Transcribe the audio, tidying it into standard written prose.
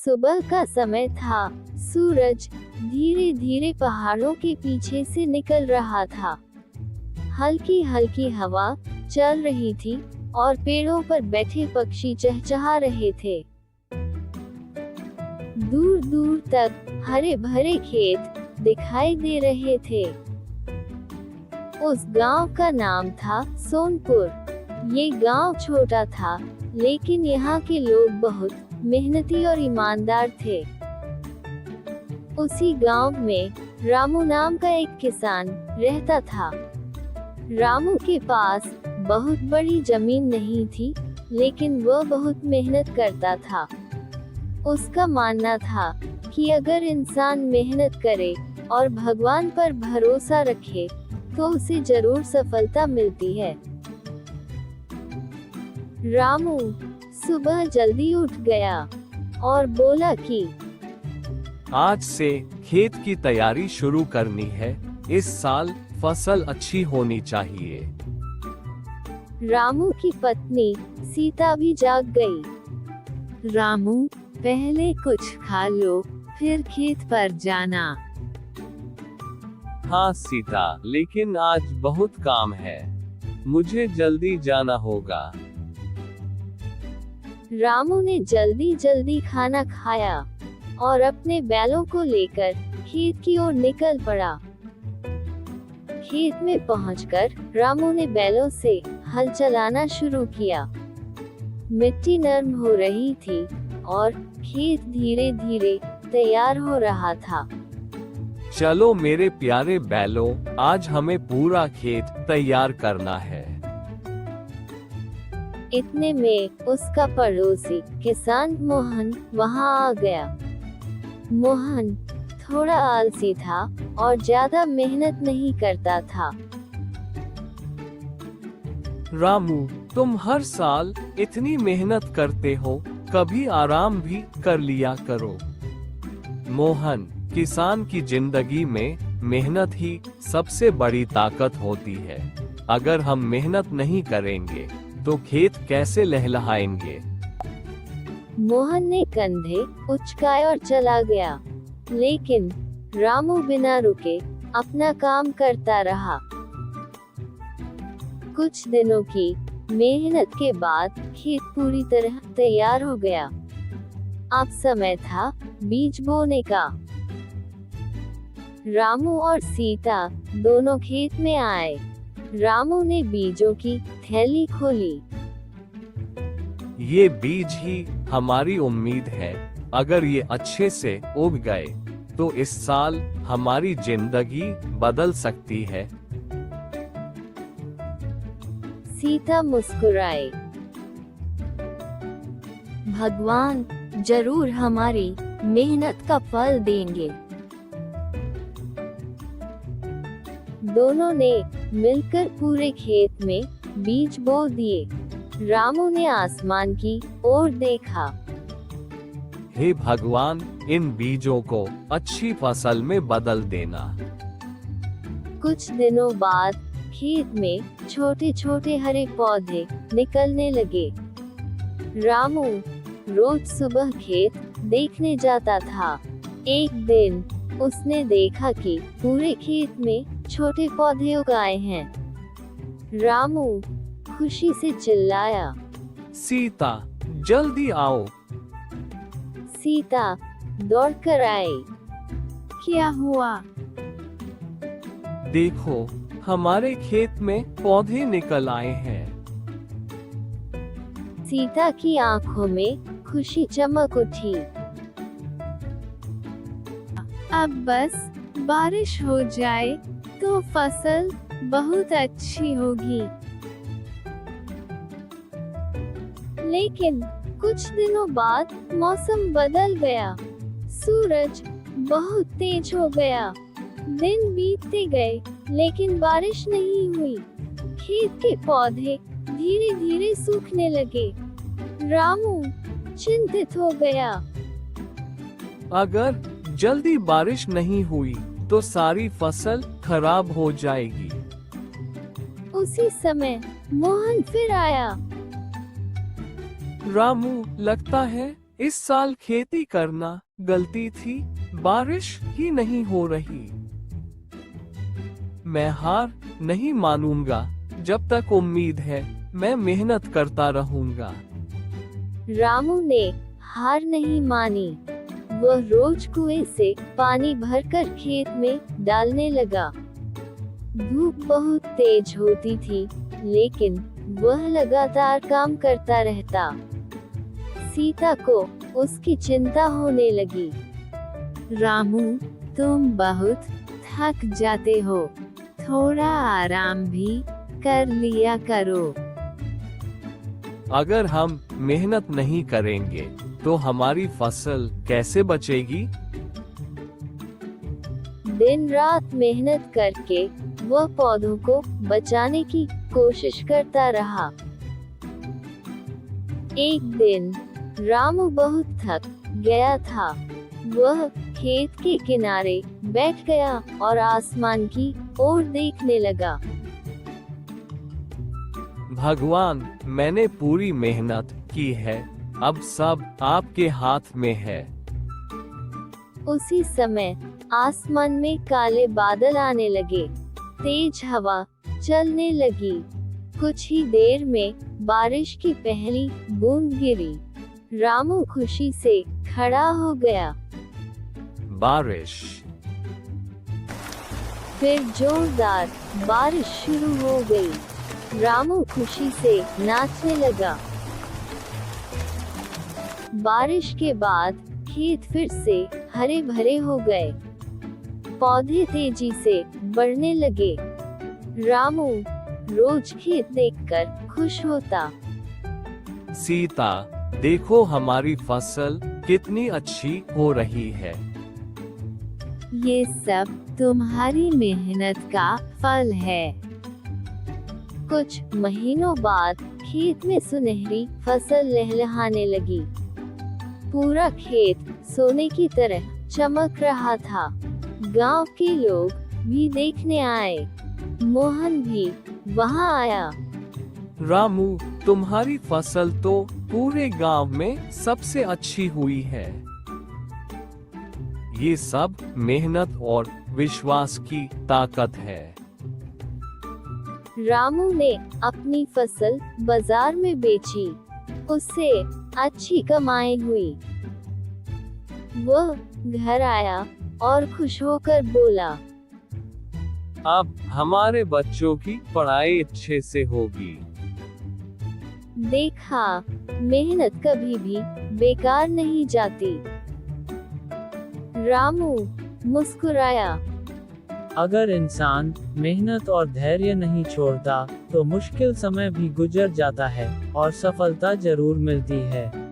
सुबह का समय था। सूरज धीरे धीरे पहाड़ों के पीछे से निकल रहा था। हल्की हल्की हवा चल रही थी और पेड़ों पर बैठे पक्षी चहचहा रहे थे। दूर दूर तक हरे भरे खेत दिखाई दे रहे थे। उस गांव का नाम था सोनपुर। ये गांव छोटा था, लेकिन यहाँ के लोग बहुत मेहनती और ईमानदार थे। उसी गांव में रामू नाम का एक किसान रहता था। रामू के पास बहुत बड़ी जमीन नहीं थी, लेकिन वह बहुत मेहनत करता था। उसका मानना था कि अगर इंसान मेहनत करे और भगवान पर भरोसा रखे तो उसे जरूर सफलता मिलती है। रामू सुबह जल्दी उठ गया और बोला कि आज से खेत की तैयारी शुरू करनी है। इस साल फसल अच्छी होनी चाहिए। रामू की पत्नी सीता भी जाग गई। रामू, पहले कुछ खा लो, फिर खेत पर जाना। हाँ सीता, लेकिन आज बहुत काम है। मुझे जल्दी जाना होगा। रामू ने जल्दी जल्दी खाना खाया और अपने बैलों को लेकर खेत की ओर निकल पड़ा। खेत में पहुंचकर रामू ने बैलों से हल चलाना शुरू किया। मिट्टी नरम हो रही थी और खेत धीरे धीरे तैयार हो रहा था। चलो मेरे प्यारे बैलों, आज हमें पूरा खेत तैयार करना है। इतने में उसका पड़ोसी किसान मोहन वहां आ गया। मोहन थोड़ा आलसी था और ज्यादा मेहनत नहीं करता था। रामू, तुम हर साल इतनी मेहनत करते हो, कभी आराम भी कर लिया करो। मोहन, किसान की जिंदगी में मेहनत ही सबसे बड़ी ताकत होती है। अगर हम मेहनत नहीं करेंगे तो खेत कैसे लहलहाएंगे। मोहन ने कंधे उचकाए और चला गया, लेकिन रामू बिना रुके अपना काम करता रहा। कुछ दिनों की मेहनत के बाद खेत पूरी तरह तैयार हो गया। अब समय था बीज बोने का। रामू और सीता दोनों खेत में आए। रामू ने बीजों की थैली खोली। ये बीज ही हमारी उम्मीद है। अगर ये अच्छे से उग गए तो इस साल हमारी जिंदगी बदल सकती है। सीता मुस्कुराई। भगवान जरूर हमारी मेहनत का फल देंगे। दोनों ने मिलकर पूरे खेत में बीज बो दिए। रामू ने आसमान की ओर देखा। हे भगवान, इन बीजों को अच्छी फसल में बदल देना। कुछ दिनों बाद खेत में छोटे छोटे हरे पौधे निकलने लगे। रामू रोज सुबह खेत देखने जाता था। एक दिन उसने देखा कि पूरे खेत में छोटे पौधे उगाए हैं। रामू खुशी से चिल्लाया, सीता, जल्दी आओ। सीता दौड़कर आई। क्या हुआ? देखो, हमारे खेत में पौधे निकल आए हैं। सीता की आंखों में खुशी चमक उठी। अब बस बारिश हो जाए तो फसल बहुत अच्छी होगी। लेकिन कुछ दिनों बाद मौसम बदल गया। सूरज बहुत तेज हो गया। दिन बीतते गए, लेकिन बारिश नहीं हुई। खेत के पौधे धीरे धीरे सूखने लगे। रामू चिंतित हो गया। अगर जल्दी बारिश नहीं हुई तो सारी फसल खराब हो जाएगी। उसी समय मोहन फिर आया। रामू, लगता है इस साल खेती करना गलती थी, बारिश ही नहीं हो रही। मैं हार नहीं मानूंगा, जब तक उम्मीद है मैं मेहनत करता रहूंगा। रामू ने हार नहीं मानी। वह रोज कुएं से पानी भरकर खेत में डालने लगा। धूप बहुत तेज होती थी, लेकिन वह लगातार काम करता रहता। सीता को उसकी चिंता होने लगी। रामू, तुम बहुत थक जाते हो, थोड़ा आराम भी कर लिया करो। अगर हम मेहनत नहीं करेंगे तो हमारी फसल कैसे बचेगी? दिन रात मेहनत करके वह पौधों को बचाने की कोशिश करता रहा। एक दिन रामू बहुत थक गया था। वह खेत के किनारे बैठ गया और आसमान की ओर देखने लगा। भगवान, मैंने पूरी मेहनत की है, अब सब आपके हाथ में है। उसी समय आसमान में काले बादल आने लगे। तेज हवा चलने लगी। कुछ ही देर में बारिश की पहली बूंद गिरी। रामू खुशी से खड़ा हो गया। बारिश। फिर जोरदार बारिश शुरू हो गई। रामू खुशी से नाचने लगा। बारिश के बाद खेत फिर से हरे भरे हो गए। पौधे तेजी से बढ़ने लगे। रामू रोज खेत देखकर खुश होता। सीता, देखो हमारी फसल कितनी अच्छी हो रही है। ये सब तुम्हारी मेहनत का फल है। कुछ महीनों बाद खेत में सुनहरी फसल लहलहाने लगी। पूरा खेत सोने की तरह चमक रहा था। गांव के लोग भी देखने आए। मोहन भी वहां आया। रामू, तुम्हारी फसल तो पूरे गांव में सबसे अच्छी हुई है। ये सब मेहनत और विश्वास की ताकत है। रामू ने अपनी फसल बाजार में बेची। उससे अच्छी कमाई हुई। वह घर आया और खुश होकर बोला, अब हमारे बच्चों की पढ़ाई अच्छे से होगी। देखा, मेहनत कभी भी बेकार नहीं जाती। रामू मुस्कुराया। अगर इंसान मेहनत और धैर्य नहीं छोड़ता, तो मुश्किल समय भी गुजर जाता है और सफलता जरूर मिलती है।